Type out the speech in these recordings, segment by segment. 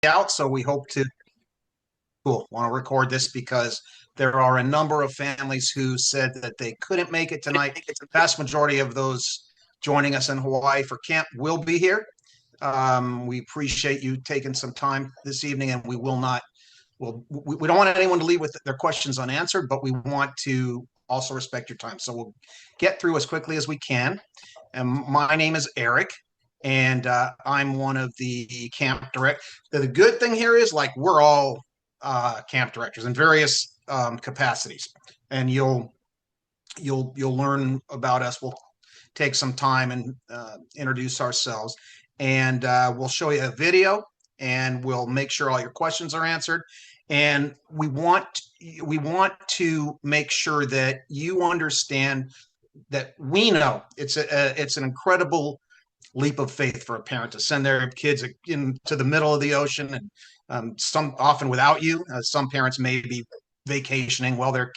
out, so we hope to cool. Want to record this because there are a number of families who said that they couldn't make it tonight. Vast majority of those joining us in Hawaii for camp will be here. We appreciate you taking some time this evening, and we will not. We don't want anyone to leave with their questions unanswered, but we want to also respect your time. So we'll get through as quickly as we can. And my name is Eric, and I'm one of the camp direct. The good thing here is like we're all camp directors in various capacities, and you'll learn about us. We'll take some time and introduce ourselves, and we'll show you a video, and we'll make sure all your questions are answered. And we want to make sure that you understand that we know it's an incredible leap of faith for a parent to send their kids into the middle of the ocean, and some often without you. Some parents may be vacationing while their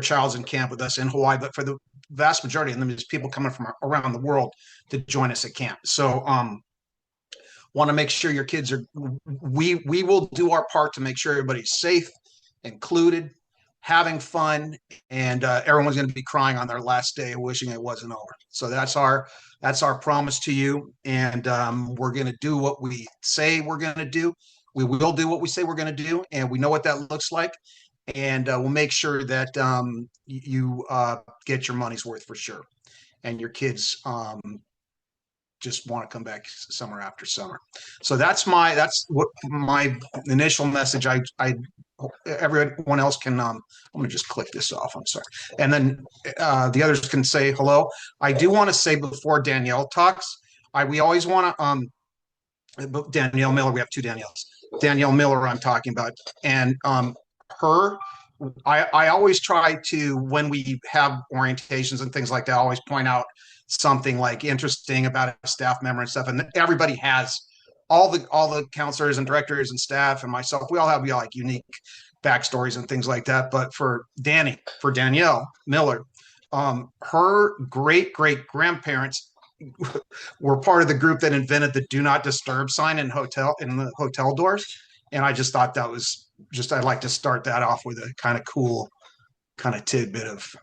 child's in camp with us in Hawaii, but for the vast majority of them, there's people coming from around the world to join us at camp. So want to make sure your kids are. We will do our part to make sure everybody's safe, included, having fun, and everyone's going to be crying on their last day, wishing it wasn't over. So that's our promise to you, and we're going to do what we say we're going to do. We will do what we say we're going to do, and we know what that looks like, and we'll make sure that you get your money's worth for sure, and your kids just want to come back summer after summer. So that's what my initial message. I everyone else can I'm gonna just click this off, I'm sorry, and then the others can say hello. I do want to say before Danielle talks, we always want to Danielle Miller, we have two Danielles. Danielle Miller I'm talking about, and her I always try to, when we have orientations and things like that, I always point out something like interesting about a staff member and stuff. And everybody has all the counselors and directors and staff and myself. We all have like unique backstories and things like that. But for Danielle Miller, her great great grandparents were part of the group that invented the "Do Not Disturb" sign in the hotel doors. And I just thought that was just, I'd like to start that off with a kind of cool kind of tidbit of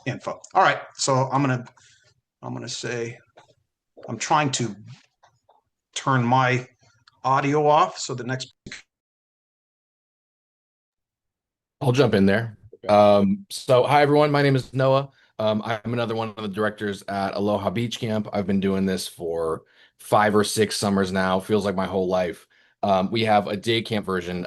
info. All right, so I'm gonna say I'm trying to turn my audio off. So the next. I'll jump in there. So hi everyone, my name is Noah. I'm another one of the directors at Aloha Beach Camp. I've been doing this for 5 or 6 summers now. Feels like my whole life. We have a day camp version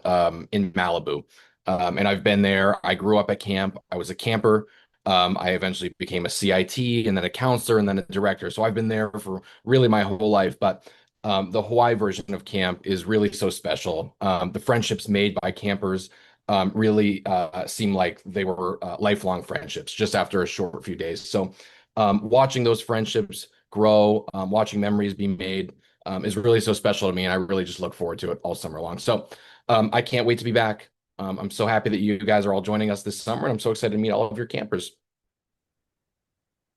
in Malibu, and I've been there. I grew up at camp. I was a camper. I eventually became a CIT and then a counselor and then a director. So I've been there for really my whole life. But the Hawaii version of camp is really so special. The friendships made by campers really seemed like they were lifelong friendships just after a short few days. So watching those friendships grow, watching memories be made is really so special to me. And I really just look forward to it all summer long. So I can't wait to be back. I'm so happy that you guys are all joining us this summer. And I'm so excited to meet all of your campers.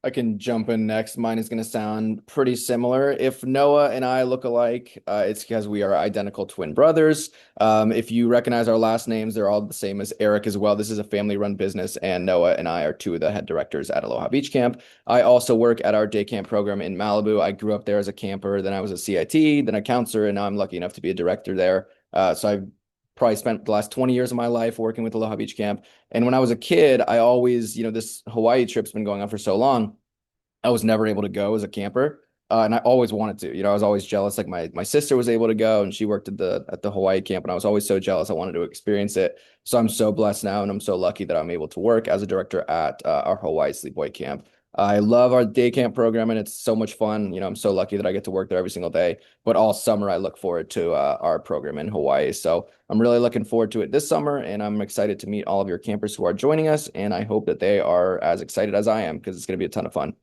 I can jump in next. Mine is going to sound pretty similar. If Noah and I look alike, it's because we are identical twin brothers. If you recognize our last names, they're all the same as Eric as well. This is a family-run business, and Noah and I are two of the head directors at Aloha Beach Camp. I also work at our day camp program in Malibu. I grew up there as a camper, then I was a CIT, then a counselor, and now I'm lucky enough to be a director there. So I've probably spent the last 20 years of my life working with Aloha Beach Camp. And when I was a kid, I always, this Hawaii trip's been going on for so long. I was never able to go as a camper. And I always wanted to. I was always jealous. Like my sister was able to go and she worked at the Hawaii camp, and I was always so jealous. I wanted to experience it. So I'm so blessed now, and I'm so lucky that I'm able to work as a director at our Hawaii Sleepaway Camp. I love our day camp program, and it's so much fun. I'm so lucky that I get to work there every single day. But all summer, I look forward to our program in Hawaii. So I'm really looking forward to it this summer, and I'm excited to meet all of your campers who are joining us. And I hope that they are as excited as I am, because it's going to be a ton of fun.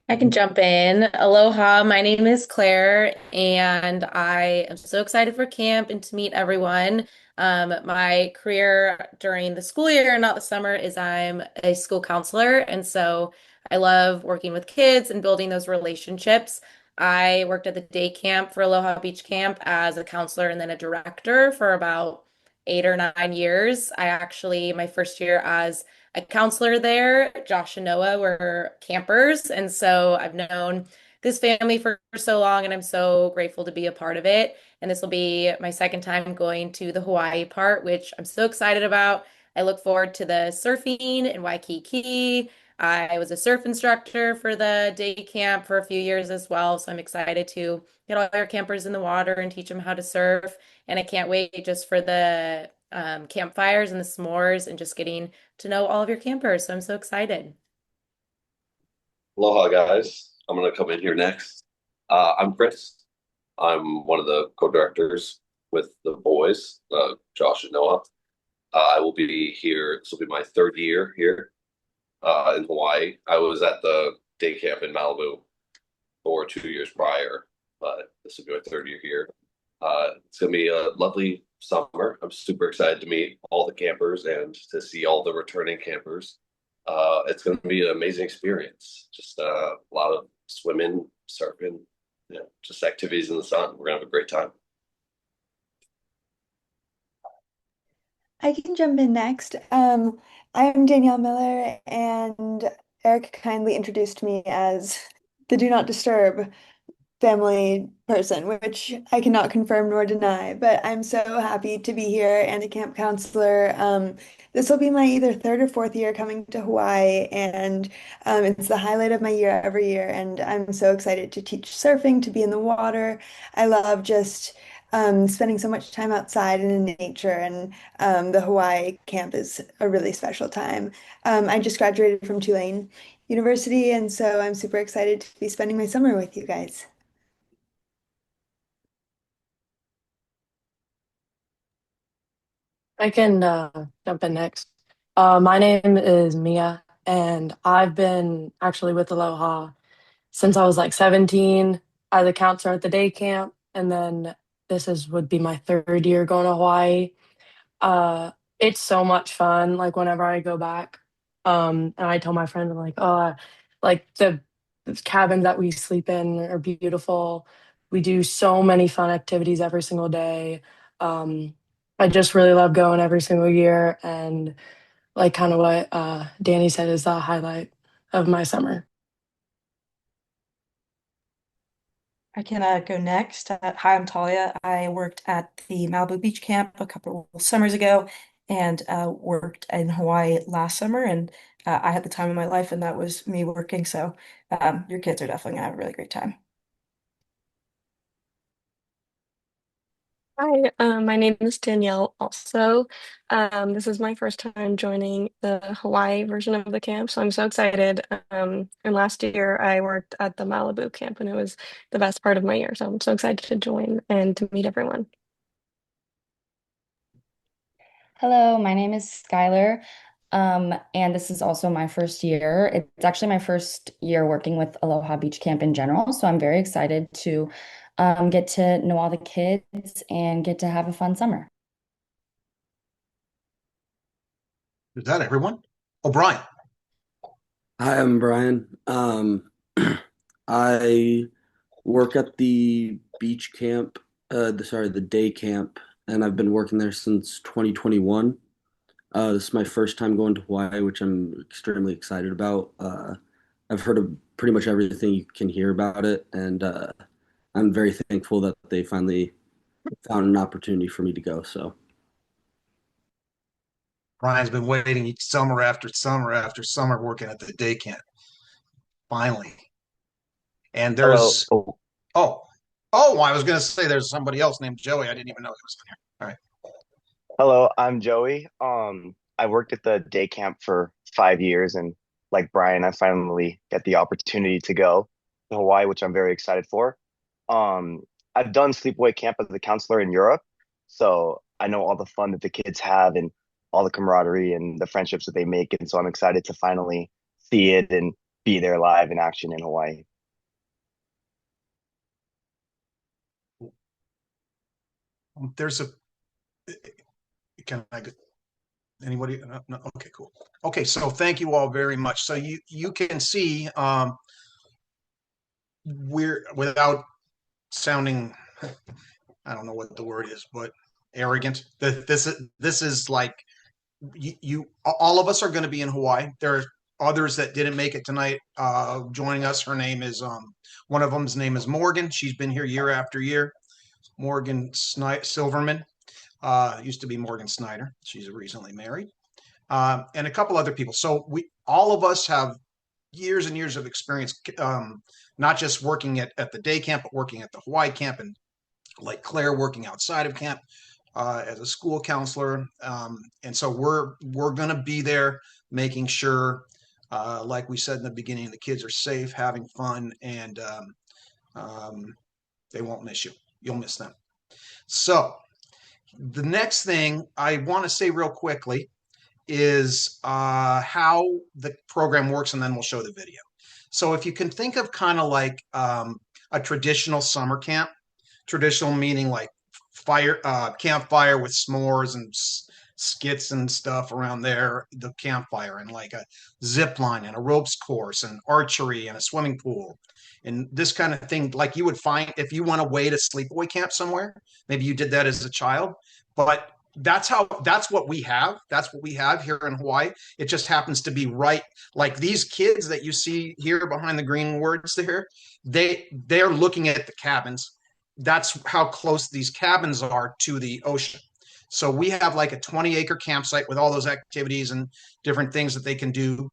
I can jump in. Aloha, my name is Claire, and I am so excited for camp and to meet everyone. My career during the school year, not the summer, is I'm a school counselor, and so I love working with kids and building those relationships. I worked at the day camp for Aloha Beach Camp as a counselor and then a director for about 8 or 9 years. My first year as a counselor there, Josh and Noah were campers. And so I've known this family for so long, and I'm so grateful to be a part of it. And this will be my second time going to the Hawaii part, which I'm so excited about. I look forward to the surfing in Waikiki. I was a surf instructor for the day camp for a few years as well. So I'm excited to get all our campers in the water and teach them how to surf. And I can't wait just for the campfires and the s'mores and just getting to know all of your campers. So I'm so excited. Aloha, guys. I'm going to come in here next. I'm Chris. I'm one of the co-directors with the boys, Josh and Noah. I will be here. This will be my third year here in Hawaii. I was at the day camp in Malibu for 2 years prior, but this will be my third year here. It's going to be a lovely summer. I'm super excited to meet all the campers and to see all the returning campers. It's going to be an amazing experience. Just a lot of swimming, surfing, just activities in the sun. We're going to have a great time. I can jump in next. I'm Danielle Miller, and Eric kindly introduced me as the Do Not Disturb family person, which I cannot confirm nor deny, but I'm so happy to be here and a camp counselor. This will be my either third or fourth year coming to Hawaii, and it's the highlight of my year every year, and I'm so excited to teach surfing, to be in the water. I love just spending so much time outside and in nature, and the Hawaii camp is a really special time. I just graduated from Tulane University, and so I'm super excited to be spending my summer with you guys. I can jump in next. My name is Mia, and I've been actually with Aloha since I was like 17 as a counselor at the day camp, and then would be my third year going to Hawaii. Uh, it's so much fun. Like whenever I go back, and I tell my friends, I'm like, oh, like the cabins that we sleep in are beautiful. We do so many fun activities every single day. Um, I just really love going every single year, and like kind of what Danny said is the highlight of my summer. I can go next. Hi, I'm Talia. I worked at the Malibu Beach Camp a couple of summers ago and worked in Hawaii last summer. And I had the time of my life, and that was me working. So your kids are definitely going to have a really great time. Hi, my name is Danielle also. This is my first time joining the Hawaii version of the camp, so I'm so excited. And last year I worked at the Malibu camp, and it was the best part of my year. So I'm so excited to join and to meet everyone. Hello, my name is Skylar, and this is also my first year. It's actually my first year working with Aloha Beach Camp in general, so I'm very excited to get to know all the kids and get to have a fun summer. Is that everyone? Oh, Brian. Hi, I'm Brian. I work at the beach camp, the day camp, and I've been working there since 2021. This is my first time going to Hawaii, which I'm extremely excited about. I've heard of pretty much everything you can hear about it, and I'm very thankful that they finally found an opportunity for me to go. So, Brian's been waiting each summer after summer after summer working at the day camp. Finally. And Hello. there's oh, I was gonna say there's somebody else named Joey. I didn't even know he was in here. All right. Hello, I'm Joey. I worked at the day camp for 5 years, and like Brian, I finally get the opportunity to go to Hawaii, which I'm very excited for. I've done sleepaway camp as a counselor in Europe, so I know all the fun that the kids have and all the camaraderie and the friendships that they make, and so I'm excited to finally see it and be there live in action in Hawaii. There's a can I get anybody? No, no, okay, cool. Okay, so thank you all very much. So you can see we're without sounding, I don't know what the word is, but arrogant. This is like all of us are going to be in Hawaii. There are others that didn't make it tonight joining us. Her name is one of them's name is Morgan. She's been here year after year. Morgan Silverman used to be Morgan Snyder. She's recently married, and a couple other people. So we all of us have years and years of experience, not just working at the day camp, but working at the Hawaii camp, and like Claire working outside of camp as a school counselor. And so we're going to be there making sure, like we said in the beginning, the kids are safe, having fun, and they won't miss you. You'll miss them. So the next thing I want to say real quickly is how the program works, and then we'll show the video. So if you can think of kind of like a traditional summer camp, traditional meaning like fire, campfire with s'mores and skits and stuff around there, the campfire, and like a zip line and a ropes course and archery and a swimming pool and this kind of thing, like you would find if you went away to sleepaway camp somewhere. Maybe you did that as a child, but that's what we have. That's what we have here in Hawaii. It just happens to be right. Like these kids that you see here behind the green words there, they're looking at the cabins. That's how close these cabins are to the ocean. So we have like a 20-acre campsite with all those activities and different things that they can do.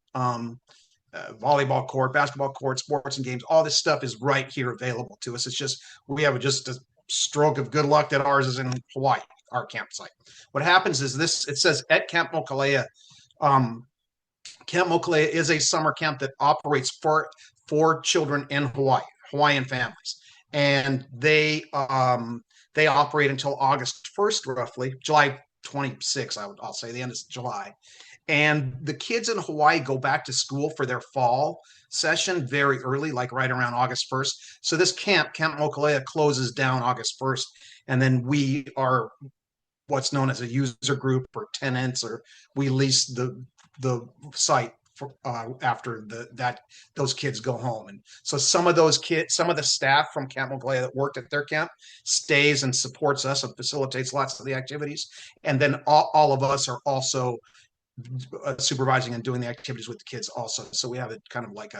Volleyball court, basketball court, sports and games, all this stuff is right here available to us. It's just we have just a stroke of good luck that ours is in Hawaii, our campsite. What happens is this, it says at Camp Mokalea. Camp Mokalea is a summer camp that operates for children in Hawaii, Hawaiian families. And they operate until August 1st, roughly, July 26th, I'll say the end of July. And the kids in Hawaii go back to school for their fall session very early, like right around August 1st. So this Camp Mokalea, closes down August 1st. And then we are what's known as a user group or tenants, or we lease the site for, after those kids go home. And so some of those kids, some of the staff from Camp Mokalea that worked at their camp stays and supports us and facilitates lots of the activities. And then all of us are also supervising and doing the activities with the kids also. So we have it kind of like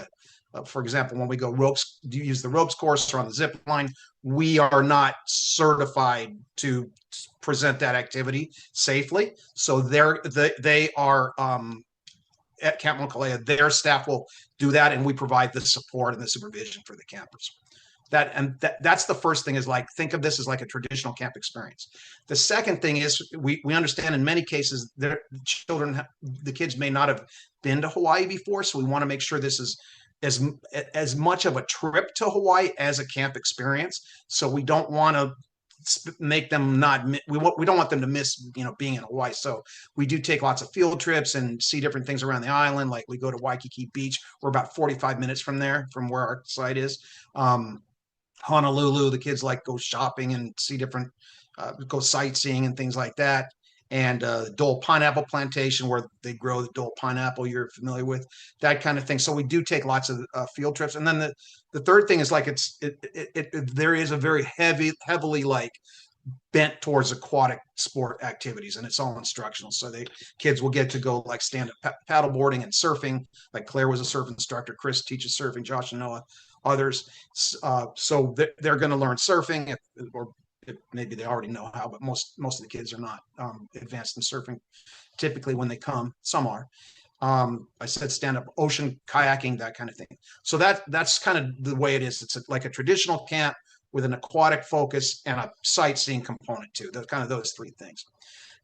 for example, when we go ropes, do you use the ropes course or on the zip line? We are not certified to present that activity safely. So they are at Camp Mokalea, their staff will do that, and we provide the support and the supervision for the campers. That's the first thing, is like, think of this as like a traditional camp experience. The second thing is we understand in many cases the kids may not have been to Hawaii before, so we want to make sure this is as much of a trip to Hawaii as a camp experience. So we don't want to make them we don't want them to miss being in Hawaii. So we do take lots of field trips and see different things around the island. Like we go to Waikiki Beach. We're about 45 minutes from there, from where our site is. Honolulu, the kids like go shopping and see different, go sightseeing and things like that. And Dole Pineapple Plantation, where they grow the Dole pineapple, you're familiar with that kind of thing. So we do take lots of field trips. And then the third thing is like there is a very heavily like bent towards aquatic sport activities, and it's all instructional. So kids will get to go like stand up paddleboarding and surfing. Like Claire was a surf instructor, Chris teaches surfing, Josh and Noah, others. So they're going to learn surfing, or maybe they already know how, but most of the kids are not advanced in surfing typically when they come. Some are. I said stand up ocean kayaking, that kind of thing. So that's kind of the way it is. It's like a traditional camp with an aquatic focus and a sightseeing component too. Those kind of those three things.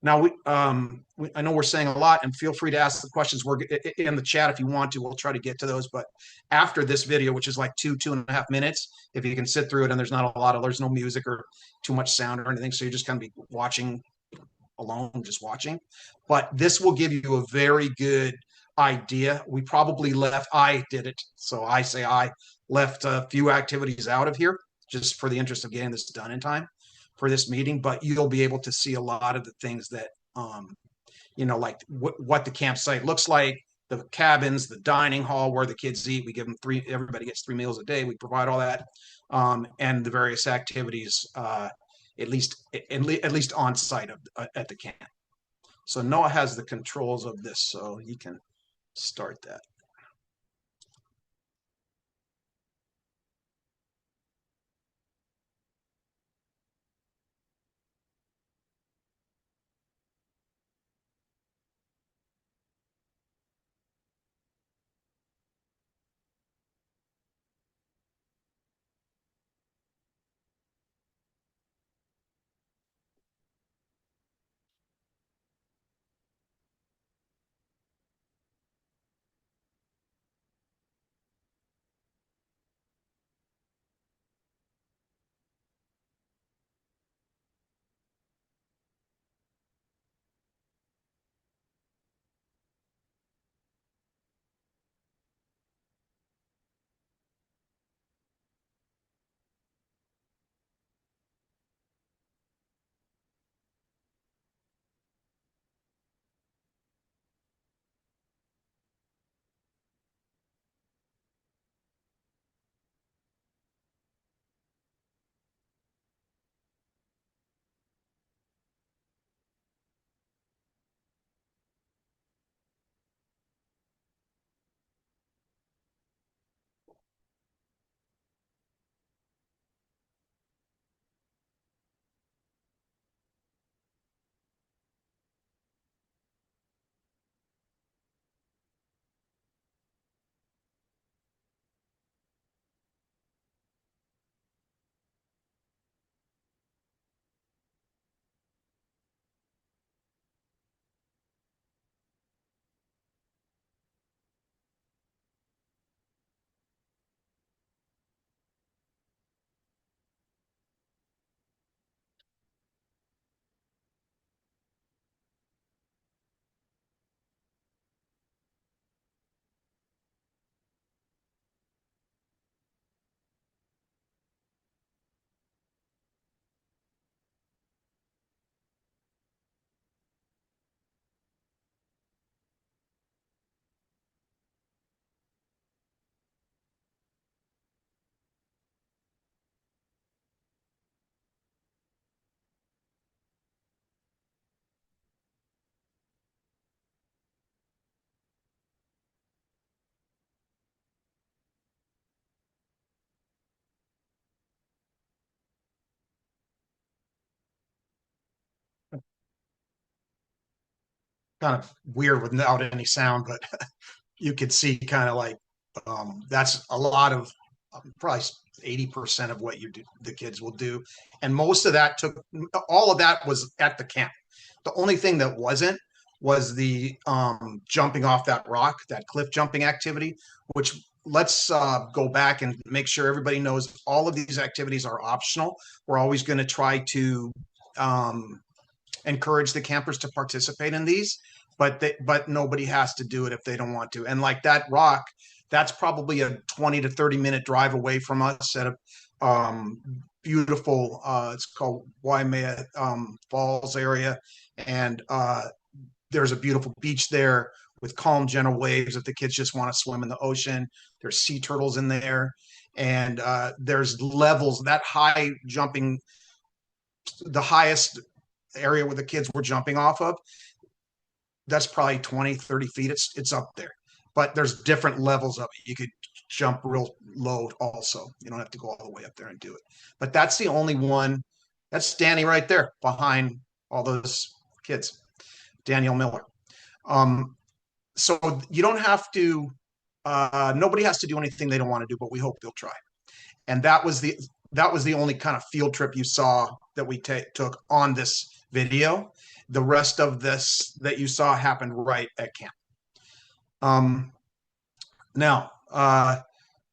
Now I know we're saying a lot, and feel free to ask the questions. We're in the chat if you want to. We'll try to get to those. But after this video, which is like 2.5 minutes, if you can sit through it, and there's no music or too much sound or anything, so you're just gonna be watching alone, just watching. But this will give you a very good idea. I did it, so I say I left a few activities out of here just for the interest of getting this done in time for this meeting, but you'll be able to see a lot of the things that, like what the campsite looks like, the cabins, the dining hall where the kids eat. We give them everybody gets 3 meals a day. We provide all that, and the various activities, at least on site at the camp. So Noah has the controls of this, so he can start that. Kind of weird without any sound, but you could see kind of like that's a lot of probably 80% of what the kids will do. And most of that all of that was at the camp. The only thing that wasn't was the jumping off that rock, that cliff jumping activity, which let's go back and make sure everybody knows all of these activities are optional. We're always going to try to encourage the campers to participate in these, but nobody has to do it if they don't want to. And like that rock, that's probably a 20 to 30-minute drive away from us at a beautiful, it's called Waimea Falls area. And there's a beautiful beach there with calm, gentle waves if the kids just want to swim in the ocean. There's sea turtles in there. And there's levels, that high jumping, the highest area where the kids were jumping off of, that's probably 20, 30 feet. It's up there, but there's different levels of it. You could jump real low also. You don't have to go all the way up there and do it. But that's the only one. That's Danny right there behind all those kids, Daniel Miller. So you don't have to, nobody has to do anything they don't want to do, but we hope they'll try. And that was the only kind of field trip you saw that we took on this video. The rest of this that you saw happened right at camp. Now,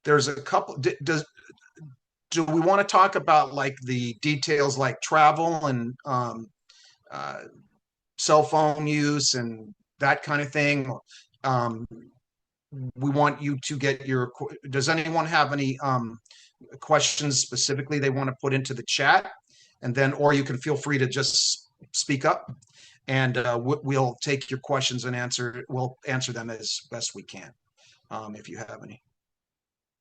there's a couple. Do we want to talk about like the details, like travel and cell phone use and that kind of thing? We want you to get your. Does anyone have any questions specifically they want to put into the chat? And then, or you can feel free to just speak up. and we'll take your questions and we'll answer them as best we can, if you have any.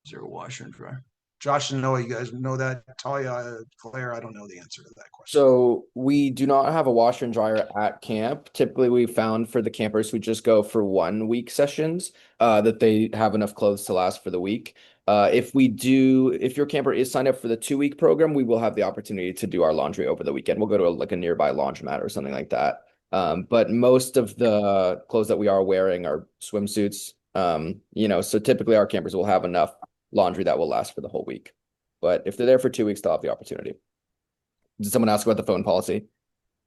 Is there a washer and dryer? Josh and Noah, you guys know that. Talia, Claire, I don't know the answer to that question. So we do not have a washer and dryer at camp. Typically, we found for the campers who just go for 1 week sessions, that they have enough clothes to last for the week. If your camper is signed up for the 2 week program, we will have the opportunity to do our laundry over the weekend. We'll go to like a nearby laundromat or something like that. But most of the clothes that we are wearing are swimsuits. So typically our campers will have enough laundry that will last for the whole week. But if they're there for 2 weeks, they'll have the opportunity. Did someone ask about the phone policy?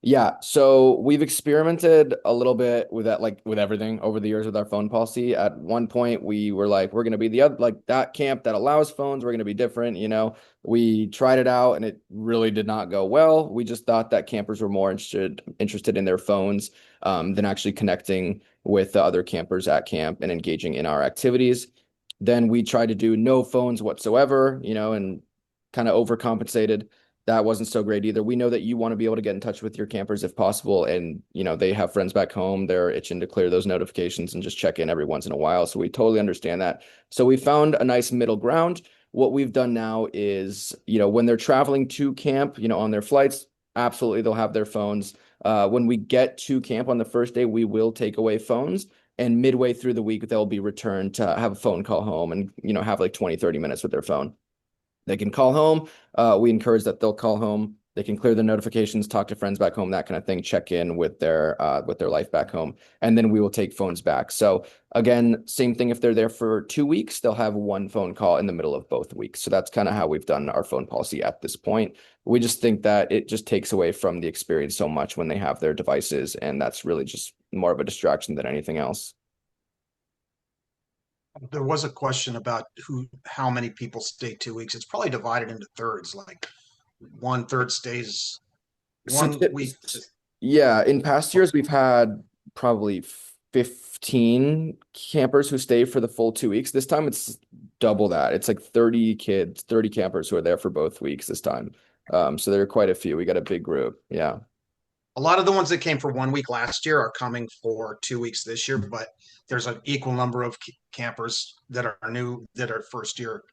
Yeah, so we've experimented a little bit with that, like with everything over the years with our phone policy. At one point, we were like, we're going to be the other, like that camp that allows phones. We're going to be different. We tried it out and it really did not go well. We just thought that campers were more interested in their phones, than actually connecting with the other campers at camp and engaging in our activities. Then we tried to do no phones whatsoever, and kind of overcompensated. That wasn't so great either. We know that you want to be able to get in touch with your campers if possible. And, they have friends back home. They're itching to clear those notifications and just check in every once in a while. So we totally understand that. So we found a nice middle ground. What we've done now is, when they're traveling to camp, on their flights, absolutely they'll have their phones. When we get to camp on the first day, we will take away phones. And midway through the week, they'll be returned to have a phone call home and, have like 20, 30 minutes with their phone. They can call home. We encourage that they'll call home. They can clear the notifications, talk to friends back home, that kind of thing, check in with their life back home. And then we will take phones back. So again, same thing if they're there for 2 weeks, they'll have one phone call in the middle of both weeks. So that's kind of how we've done our phone policy at this point. We just think that it just takes away from the experience so much when they have their devices. And that's really just more of a distraction than anything else. There was a question about how many people stay 2 weeks. It's probably divided into thirds, like 1/3 stays So 1 week. yeah, in past years, we've had probably 15 campers who stay for the full 2 weeks. This time it's double that. It's like 30 kids, 30 campers who are there for both weeks this time. So there are quite a few. We got a big group. Yeah. A lot of the ones that came for 1 week last year are coming for 2 weeks this year, but there's an equal number of campers that are new, that are first year,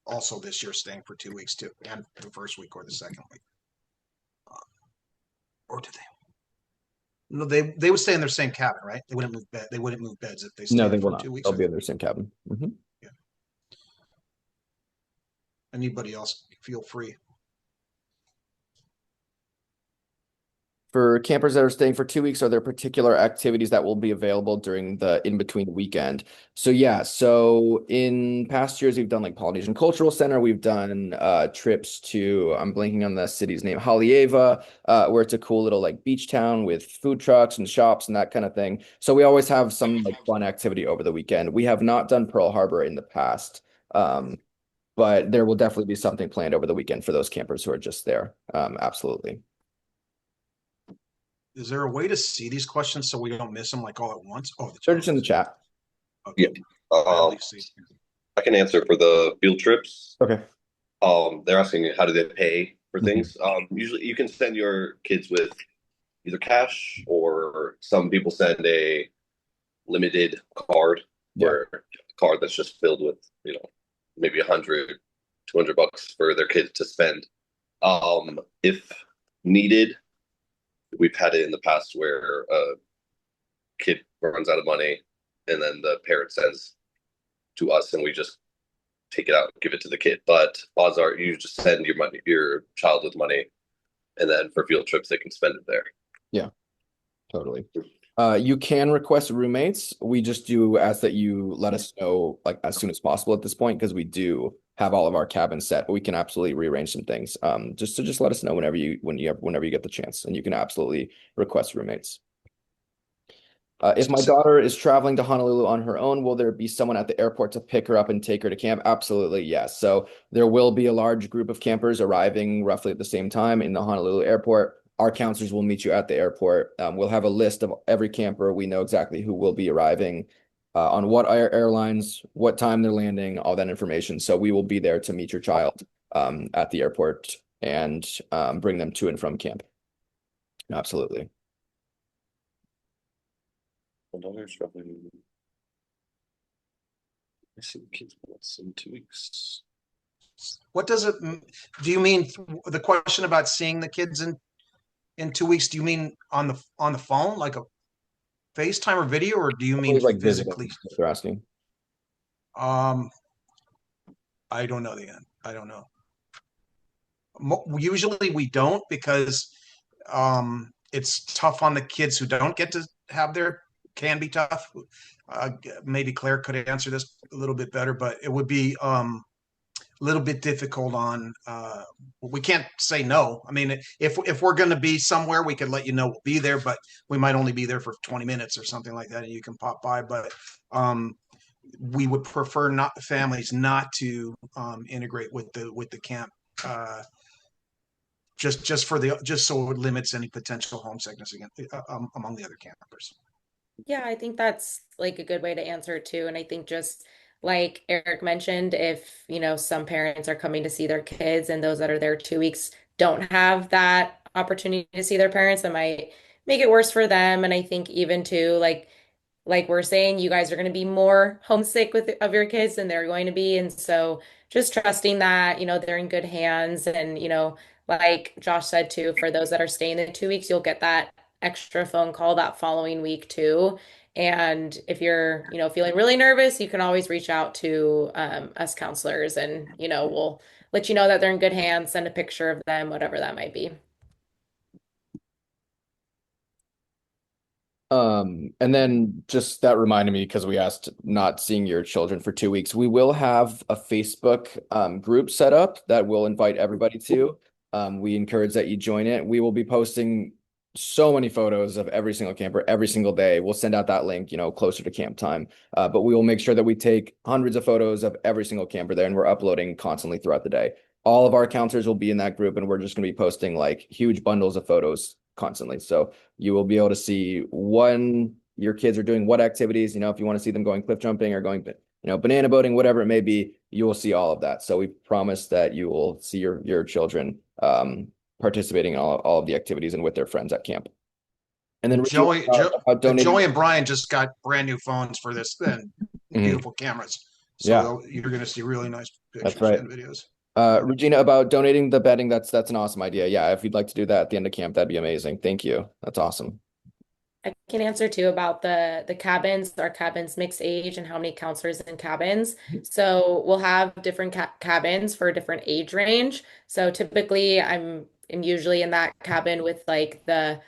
also this year staying for 2 weeks too, and the first week or the second week. Or do they? No, they would stay in their same cabin, right? They wouldn't move bed. They wouldn't move beds if they No, stayed they will for not. 2 weeks. They'll be in their same cabin. Yeah. Anybody else, feel free. For campers that are staying for 2 weeks, are there particular activities that will be available during the in-between weekend? So yeah, so in past years, we've done like Polynesian Cultural Center. We've done trips to, I'm blanking on the city's name, Haleiwa, where it's a cool little like beach town with food trucks and shops and that kind of thing. So we always have some like fun activity over the weekend. We have not done Pearl Harbor in the past, but there will definitely be something planned over the weekend for those campers who are just there. Absolutely. Is there a way to see these questions so we don't miss them like all at once? Oh, They're just in the chat. Yeah. I can answer for the field trips. Okay. They're asking how do they pay for things. Usually you can send your kids with either cash, or some people send a limited card, where a card that's just filled with, maybe 100, 200 bucks for their kids to spend. If needed, we've had it in the past where a kid runs out of money and then the parent sends to us and we just take it out and give it to the kid. But odds are you just send your child with money, and then for field trips they can spend it there. Yeah, totally. You can request roommates. We just do ask that you let us know like as soon as possible at this point, because we do have all of our cabins set, but we can absolutely rearrange some things. Just let us know whenever you get the chance, and you can absolutely request roommates. If my daughter is traveling to Honolulu on her own, will there be someone at the airport to pick her up and take her to camp? Absolutely, yes. So there will be a large group of campers arriving roughly at the same time in the Honolulu airport. Our counselors will meet you at the airport. We'll have a list of every camper. We know exactly who will be arriving, on what airlines, what time they're landing, all that information. So we will be there to meet your child at the airport and bring them to and from camp. Absolutely. My daughter's dropping. I see the kids once in 2 weeks. What does it? Do you mean the question about seeing the kids in 2 weeks? Do you mean on the phone, like a FaceTime or video, or do you I mean believe like visiting, physically? if they're asking. Um, I don't know the end. I don't know. Usually we don't because it's tough on the kids who don't get to have their can be tough. Maybe Claire could answer this a little bit better, but it would be a little bit difficult on we can't say no. I mean, if we're going to be somewhere, we could let you know we'll be there, but we might only be there for 20 minutes or something like that, and you can pop by. But we would prefer not families not to integrate with the camp. Just so it limits any potential homesickness again among the other campers. Yeah, I think that's like a good way to answer it too. And I think just like Eric mentioned, if, some parents are coming to see their kids and those that are there 2 weeks don't have that opportunity to see their parents, that might make it worse for them. And I think even too, like we're saying, you guys are going to be more homesick of your kids than they're going to be. And so just trusting that, they're in good hands. And, like Josh said too, for those that are staying the 2 weeks, you'll get that extra phone call that following week too. And if you're, feeling really nervous, you can always reach out to us counselors and, we'll let you know that they're in good hands, send a picture of them, whatever that might be. And then just that reminded me because we asked not seeing your children for 2 weeks. We will have a Facebook group set up that we'll invite everybody to. We encourage that you join it. We will be posting so many photos of every single camper every single day. We'll send out that link, closer to camp time. But we will make sure that we take hundreds of photos of every single camper there, and we're uploading constantly throughout the day. All of our counselors will be in that group, and we're just going to be posting like huge bundles of photos constantly. So you will be able to see when your kids are doing what activities, if you want to see them going cliff jumping or going, banana boating, whatever it may be, you will see all of that. So we promise that you will see your children participating in all of the activities and with their friends at camp. And then Joey and Brian just got brand new phones for this and beautiful cameras. So you're going to see really nice pictures and videos. Regina, about donating the bedding, that's an awesome idea. Yeah, if you'd like to do that at the end of camp, that'd be amazing. Thank you. That's awesome. I can answer too about the cabins, our cabins mixed age and how many counselors in cabins. So we'll have different cabins for a different age range. So typically I'm usually in that cabin with like the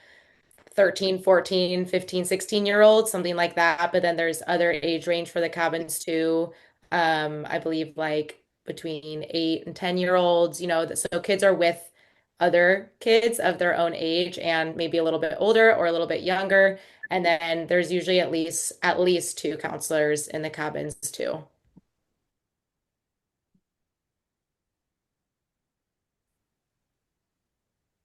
13, 14, 15, 16-year olds, something like that. But then there's other age range for the cabins too. I believe like between 8 and 10-year olds, so kids are with other kids of their own age and maybe a little bit older or a little bit younger. And then there's usually at least two counselors in the cabins too.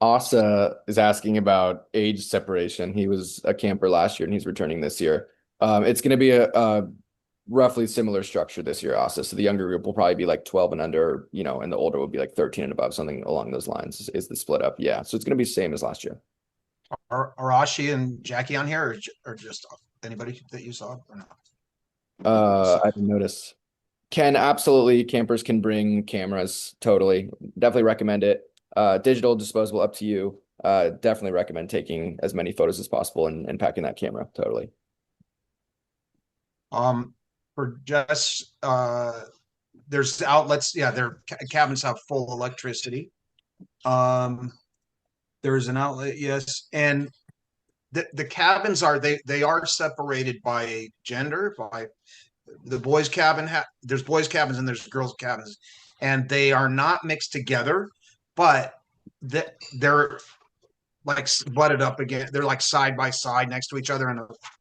Asa is asking about age separation. He was a camper last year and he's returning this year. It's going to be a roughly similar structure this year, Asa. So the younger group will probably be like 12 and under, and the older will be like 13 and above, something along those lines is the split up. Yeah. So it's going to be the same as last year. Are Ashi and Jackie on here or just anybody that you saw or not? I didn't notice. Absolutely, campers can bring cameras. Totally. Definitely recommend it. Digital, disposable, up to you. Definitely recommend taking as many photos as possible and packing that camera. Totally. For Jess, there's outlets. Yeah, their cabins have full electricity. There's an outlet, yes, and the cabins they are separated by gender. By the boys' cabin, there's boys' cabins and there's girls' cabins, and they are not mixed together, but they're like butted up again. They're like side by side next to each other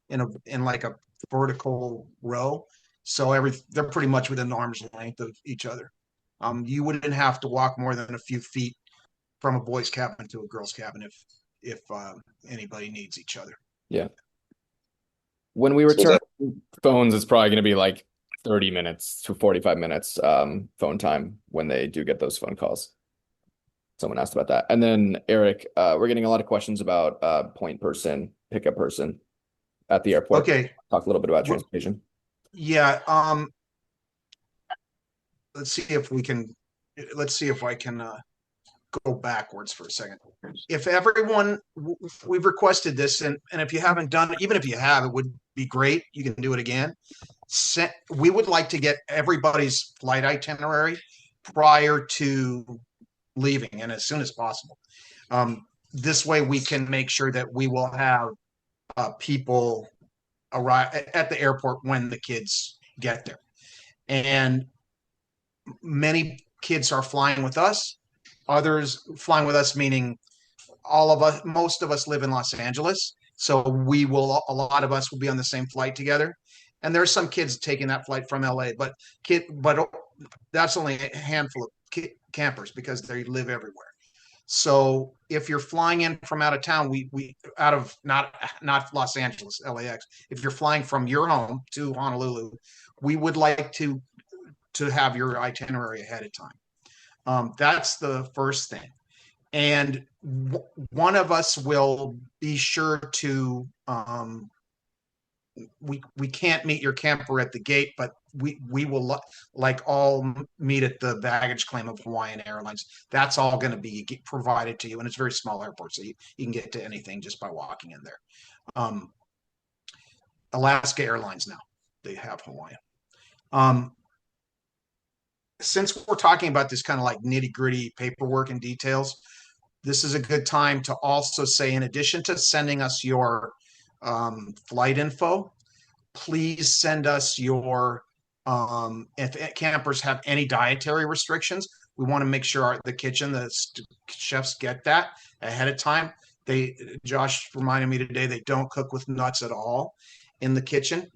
in like a vertical row. So they're pretty much within arm's length of each other. You wouldn't have to walk more than a few feet from a boys' cabin to a girls' cabin if anybody needs each other. Yeah. When we return phones, it's probably going to be like 30 minutes to 45 minutes phone time when they do get those phone calls. Someone asked about that. And then Eric, we're getting a lot of questions about point person, pickup person. at the airport. Okay. Talk a little bit about transportation. Yeah. Let's see if I can go backwards for a second. If everyone, we've requested this, and if you haven't done it, even if you have, it would be great. You can do it again. We would like to get everybody's flight itinerary prior to leaving and as soon as possible. This way we can make sure that we will have people arrive at the airport when the kids get there. And many kids are flying with us. Others flying with us, meaning all of us, most of us live in Los Angeles. So a lot of us will be on the same flight together. And there's some kids taking that flight from LA, but that's only a handful of campers because they live everywhere. So if you're flying in from out of town, we out of not Los Angeles, LAX. If you're flying from your home to Honolulu, we would like to have your itinerary ahead of time. That's the first thing. And one of us will be sure to we can't meet your camper at the gate, but we will like all meet at the baggage claim of Hawaiian Airlines. That's all going to be provided to you, and it's a very small airport, so you can get to anything just by walking in there. Alaska Airlines now, they have Hawaiian. Since we're talking about this kind of like nitty gritty paperwork and details, this is a good time to also say, in addition to sending us your flight info, please send us your if campers have any dietary restrictions. We want to make sure the chefs get that ahead of time. Josh reminded me today, they don't cook with nuts at all in the kitchen,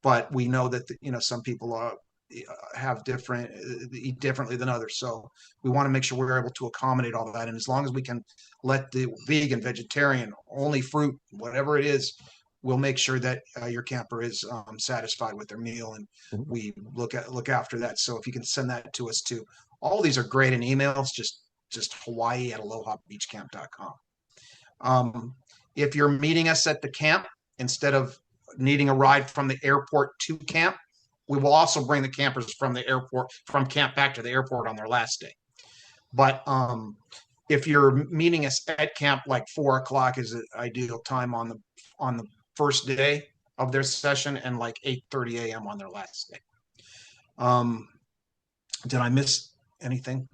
but we know that some people eat differently than others, so we want to make sure we're able to accommodate all of that. And as long as we can let the vegan, vegetarian, only fruit, whatever it is, we'll make sure that your camper is satisfied with their meal, and we look after that. So if you can send that to us too. All these are great in emails, just hawaii@alohabeachcamp.com. If you're meeting us at the camp, instead of needing a ride from the airport to camp, we will also bring the campers from camp back to the airport on their last day. But if you're meeting us at camp, like 4:00 is an ideal time on the first day of their session, and like 8:30 a.m. on their last day. Did I miss anything?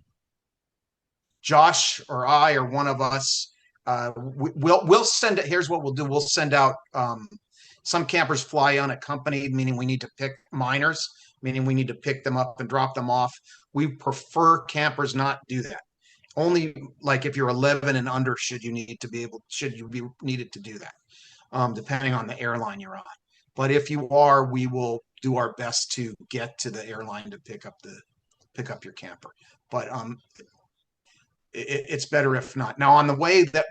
Josh or I or one of us, we'll send it. Here's what we'll do. We'll send out some campers fly unaccompanied, meaning we need to pick minors, meaning we need to pick them up and drop them off. We prefer campers not do that. Only like if you're 11 and under should you be needed to do that, depending on the airline you're on. But if you are, we will do our best to get to the airline to pick up your camper. But it's better if not. Now on the way that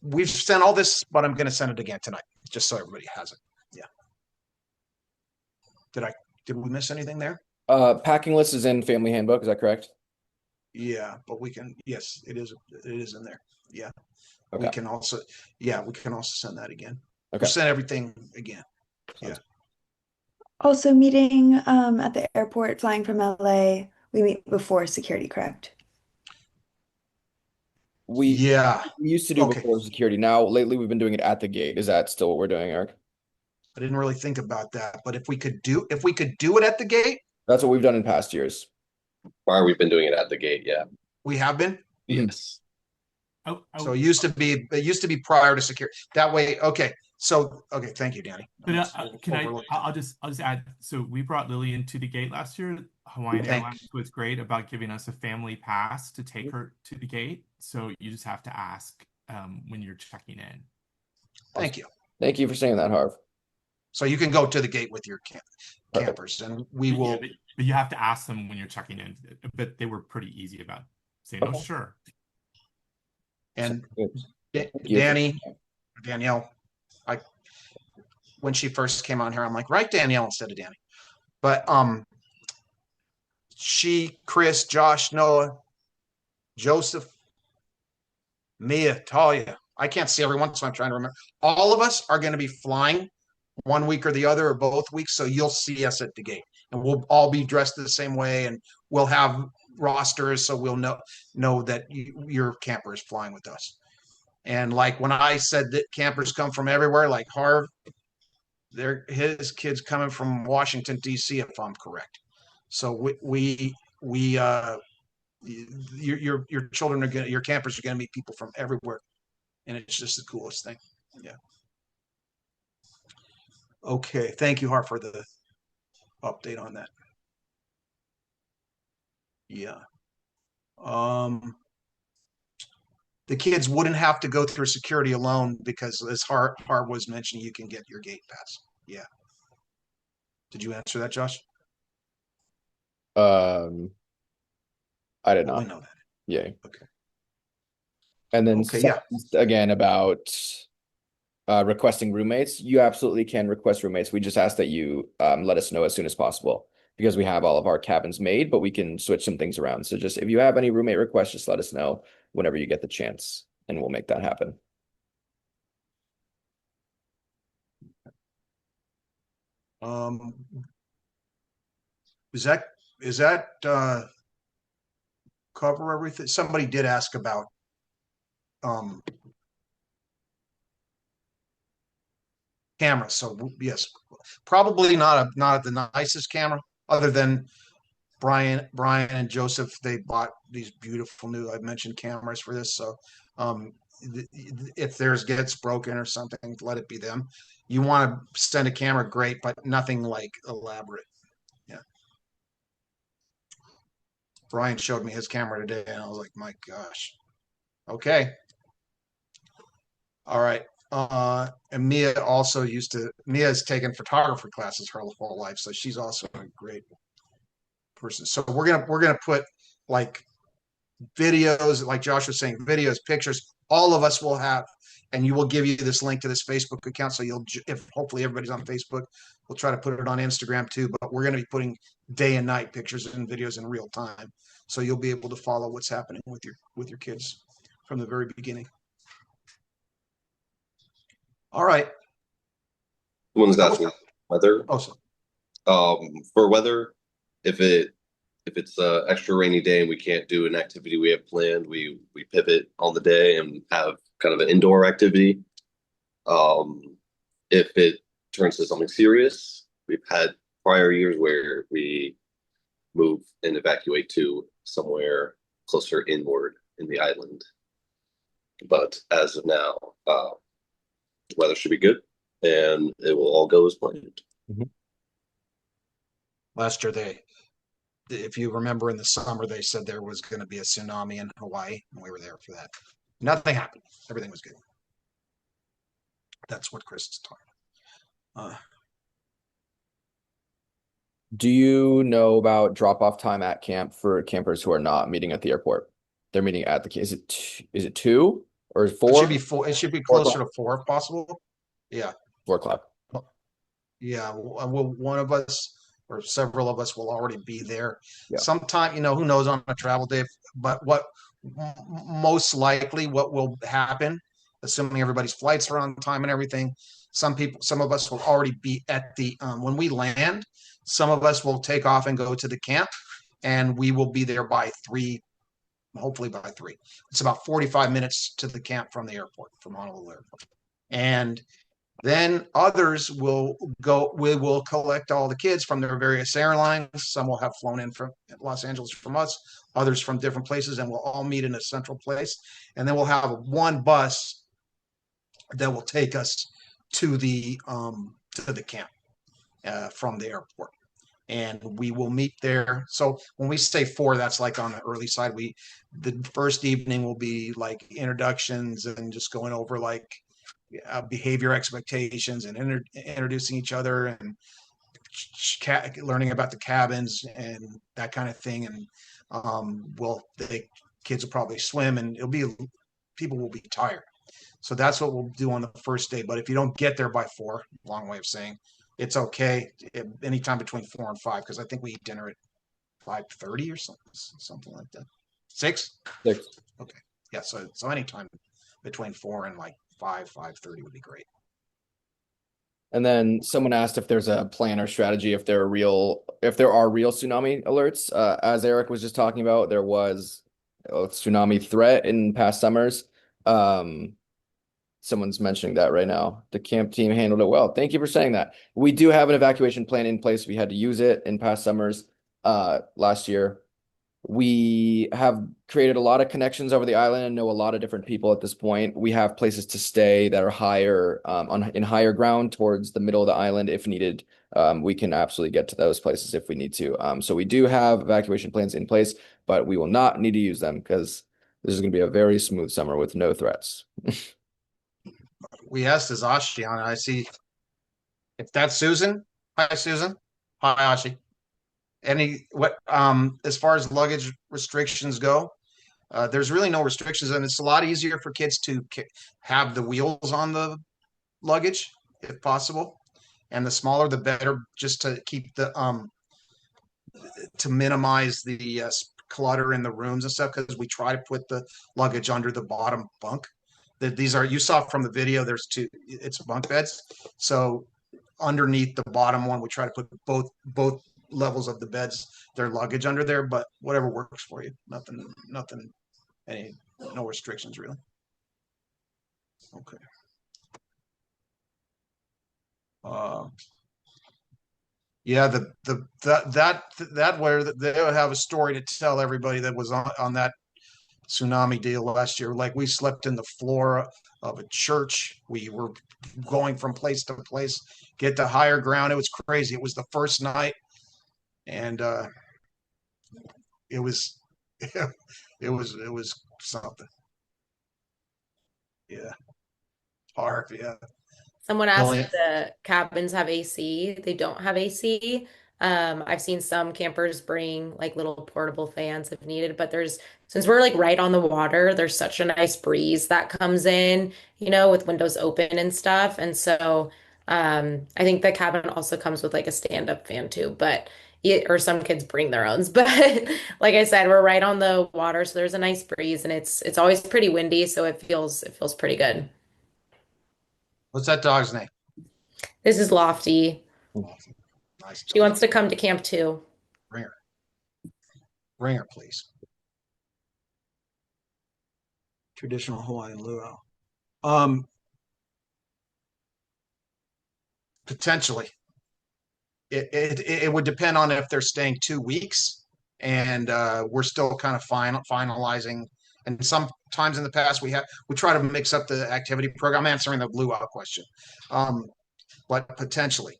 we've sent all this, but I'm going to send it again tonight, just so everybody has it. Yeah. Did we miss anything there? Packing list is in family handbook. Is that correct? Yeah, but yes, it is in there. Yeah. Okay. We can also send that again. Okay. We'll send everything again. Yeah. Also meeting at the airport, flying from LA, we meet before security, correct? We used to do Okay. before security. Now, lately, we've been doing it at the gate. Is that still what we're doing, Eric? I didn't really think about that, but if we could do it at the gate, That's what we've done in past years. Or we've been doing it at the gate, yeah. we have been. Yes. So it used to be prior to security. That way, okay. So okay, thank you, Danny. But I'll just add. So we brought Lily into the gate last year. Hawaiian Airlines was great about giving us a family pass to take her to the gate. So you just have to ask when you're checking in. Thank you. Thank you for saying that, Harv. So you can go to the gate with your campers, and we will. Yeah, but you have to ask them when you're checking in. But they were pretty easy about saying, "Oh, sure." And Danielle, when she first came on here, I'm like, write Danielle instead of Danny. But Chris, Josh, Noah, Joseph, Mia, Talia, I can't see everyone, so I'm trying to remember. All of us are going to be flying one week or the other or both weeks, so you'll see us at the gate, and we'll all be dressed the same way, and we'll have rosters, so we'll know that your camper is flying with us. And like when I said that campers come from everywhere, like Harv, his kids coming from Washington D.C. if I'm correct. So we your children are your campers are gonna meet people from everywhere, and it's just the coolest thing. Yeah. Okay. Thank you, Harv, for the update on that. Yeah. The kids wouldn't have to go through security alone because, as Harv was mentioning, you can get your gate pass. Yeah. Did you answer that, Josh? I did Well, we not. know that. Yeah. Okay. And then Okay, yeah. again about requesting roommates, you absolutely can request roommates. We just ask that you let us know as soon as possible because we have all of our cabins made, but we can switch some things around. So just if you have any roommate requests, just let us know whenever you get the chance, and we'll make that happen. Is that cover everything? Somebody did ask about cameras. So yes, probably not the nicest camera, other than Brian and Joseph. They bought these beautiful new, I mentioned, cameras for this. So if theirs gets broken or something, let it be them. You want to send a camera, great, but nothing like elaborate. Yeah. Brian showed me his camera today, and I was like, my gosh. Okay. All right. And Mia also Mia's taken photography classes her whole life, so she's also a great person. So we're gonna put like videos, like Josh was saying, videos, pictures. All of us will have, and you will give you this link to this Facebook account. So if hopefully everybody's on Facebook, we'll try to put it on Instagram too. But we're gonna be putting day and night pictures and videos in real time, so you'll be able to follow what's happening with your kids from the very beginning. All right. Someone's asking weather. Oh, so. For weather, if it's a extra rainy day and we can't do an activity we have planned, we pivot on the day and have kind of an indoor activity. If it turns to something serious, we've had prior years where we move and evacuate to somewhere closer inward in the island. But as of now, the weather should be good and it will all go as planned. Last year, if you remember, in the summer, they said there was going to be a tsunami in Hawaii, and we were there for that. Nothing happened. Everything was good. That's what Chris is talking about. Do you know about drop-off time at camp for campers who are not meeting at the airport? They're meeting at the is it 2 or 4? It should be 4. It should be closer to 4 if possible. Yeah. 4 o'clock. Yeah. One of us or several of us will already be there. Yeah. Sometime, who knows on a travel day, but most likely what will happen, assuming everybody's flights are on time and everything, some of us will already be at the when we land. Some of us will take off and go to the camp, and we will be there by 3, hopefully by 3. It's about 45 minutes to the camp from the airport, from Honolulu Airport. And then others will go. We will collect all the kids from their various airlines. Some will have flown in from Los Angeles from us, others from different places, and we'll all meet in a central place. And then we'll have one bus that will take us to the camp from the airport, and we will meet there. So when we say 4, that's like on the early side. The first evening will be like introductions and just going over like behavior expectations and introducing each other and learning about the cabins and that kind of thing. And the kids will probably swim, and people will be tired. So that's what we'll do on the first day. But if you don't get there by 4, long way of saying, it's okay. Anytime between 4 and 5, because I think we eat dinner at 5:30 or something like that. 6? 6. Okay. Yeah. So anytime between 4 and like 5:30 would be great. And then someone asked if there's a plan or strategy if there are real tsunami alerts. As Eric was just talking about, there was a tsunami threat in past summers. Someone's mentioning that right now. The camp team handled it well. Thank you for saying that. We do have an evacuation plan in place. We had to use it in past summers last year. We have created a lot of connections over the island and know a lot of different people at this point. We have places to stay that are higher in higher ground towards the middle of the island if needed. We can absolutely get to those places if we need to. So we do have evacuation plans in place, but we will not need to use them because this is going to be a very smooth summer with no threats. We asked Ashi on it. I see if that's Susan. Hi, Susan. Hi, Ashi. As far as luggage restrictions go, there's really no restrictions, and it's a lot easier for kids to have the wheels on the luggage if possible, and the smaller the better, just to keep the to minimize the clutter in the rooms and stuff, because we try to put the luggage under the bottom bunk. These are, you saw from the video, it's bunk beds, so underneath the bottom one we try to put both levels of the beds, their luggage under there, but whatever works for you. Nothing, no restrictions really. Okay. Yeah, that where they would have a story to tell everybody that was on that tsunami deal last year. Like, we slept in the floor of a church. We were going from place to place, get to higher ground. It was crazy. It was the first night, and it was it was something. Yeah, hard. Yeah. Someone asked if the cabins have AC. They don't have AC. I've seen some campers bring like little portable fans if needed, but since we're like right on the water, there's such a nice breeze that comes in, with windows open and stuff. And so I think the cabin also comes with like a stand-up fan too, or some kids bring their own. But like I said, we're right on the water, so there's a nice breeze, and it's always pretty windy, so it feels pretty good. What's that dog's name? This is Lofty. Nice dog. She wants to come to camp too. Bring her. Bring her, please. Traditional Hawaiian luau. Potentially. It would depend on if they're staying 2 weeks, and we're still kind of finalizing. And sometimes in the past we try to mix up the activity program. I'm answering the luau question, but potentially.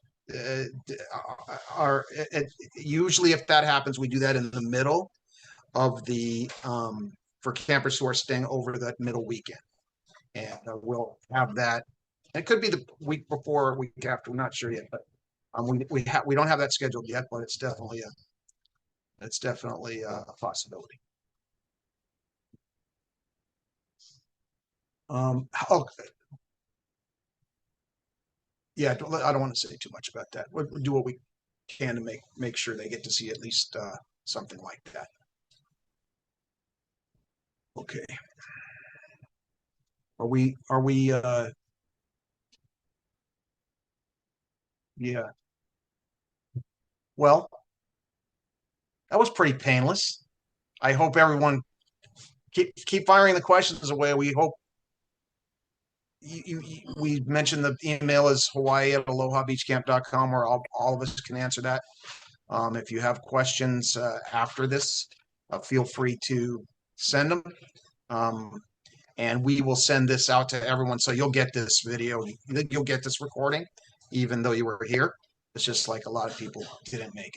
Usually if that happens, we do that in the middle of the for campers who are staying over that middle weekend, and we'll have that. It could be the week before or week after. We're not sure yet, but we don't have that scheduled yet, but it's definitely a possibility. Okay. Yeah, I don't want to say too much about that. We'll do what we can to make sure they get to see at least something like that. Okay. Are we yeah. Well, that was pretty painless. I hope everyone keep firing the questions away. We hope we mentioned the email is hawaii@alohabeachcamp.com, where all of us can answer that. If you have questions after this, feel free to send them. And we will send this out to everyone. So you'll get this video, you'll get this recording, even though you were here. It's just like a lot of people didn't make it.